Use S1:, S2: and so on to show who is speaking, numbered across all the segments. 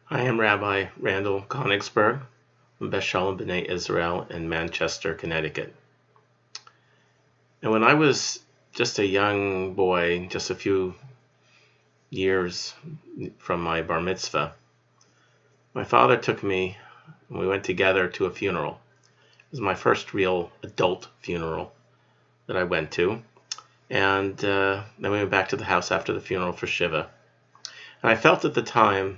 S1: I am Rabbi Randall Konigsburg from Beth Sholom B'nai Israel in Manchester, Connecticut. And when I was just a young boy, just a few years from my bar mitzvah, my father took me and we went together to a funeral. It was my first real adult funeral that I went to. And then we went back to the house after the funeral for Shiva. And I felt at the time,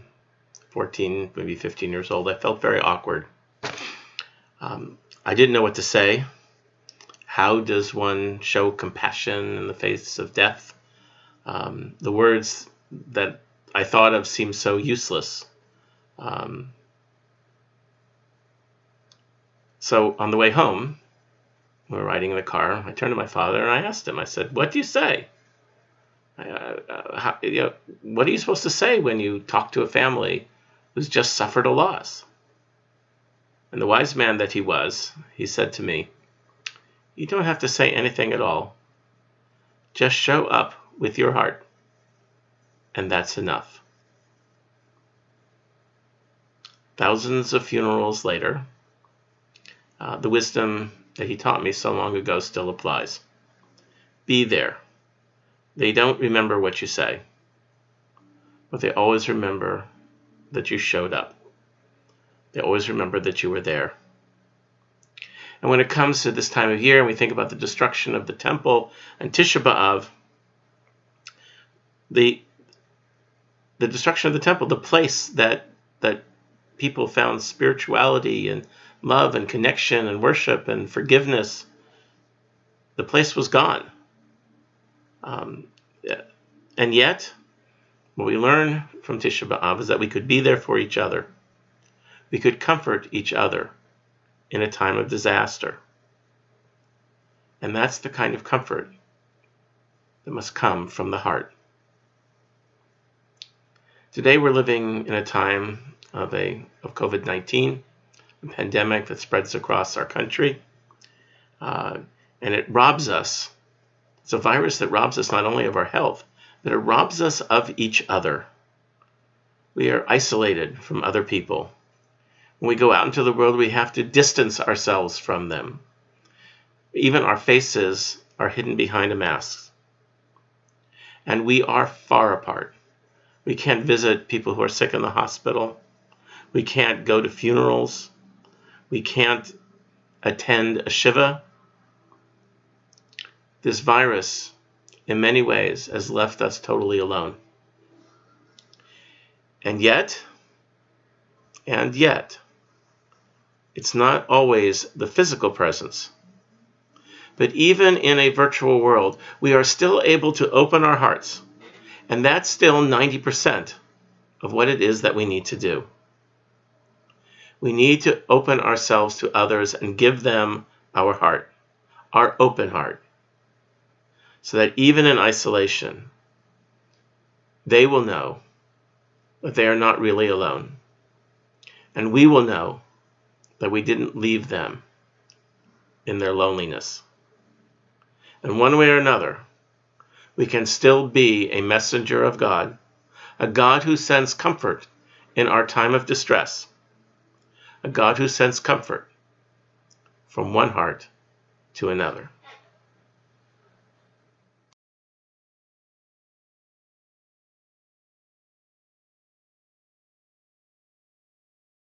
S1: 14, maybe 15 years old, I felt very awkward. I didn't know what to say. How does one show compassion in the face of death? The words that I thought of seemed so useless. So on the way home, we were riding in the car, I turned to my father and I asked him, I said, "What do you say? What are you supposed to say when you talk to a family who's just suffered a loss?" And the wise man that he was, he said to me, "You don't have to say anything at all. Just show up with your heart, and that's enough." Thousands of funerals later, the wisdom that he taught me so long ago still applies. Be there. They don't remember what you say, but they always remember that you showed up. They always remember that you were there. And when it comes to this time of year and we think about the destruction of the temple and Tisha B'Av, the destruction of the temple, the place that people found spirituality and love and connection and worship and forgiveness, the place was gone. And yet, what we learn from Tisha B'Av is that we could be there for each other. We could comfort each other in a time of disaster. And that's the kind of comfort that must come from the heart. Today we're living in a time of COVID-19, a pandemic that spreads across our country. And it robs us. It's a virus that robs us not only of our health, but it robs us of each other. We are isolated from other people. When we go out into the world, we have to distance ourselves from them. Even our faces are hidden behind a mask. And we are far apart. We can't visit people who are sick in the hospital. We can't go to funerals. We can't attend a Shiva. This virus, in many ways, has left us totally alone. And yet, it's not always the physical presence. But even in a virtual world, we are still able to open our hearts. And that's still 90% of what it is that we need to do. We need to open ourselves to others and give them our heart, our open heart, so that even in isolation, they will know that they are not really alone. And we will know that we didn't leave them in their loneliness. And one way or another, we can still be a messenger of God, a God who sends comfort in our time of distress, a God who sends comfort from one heart to another.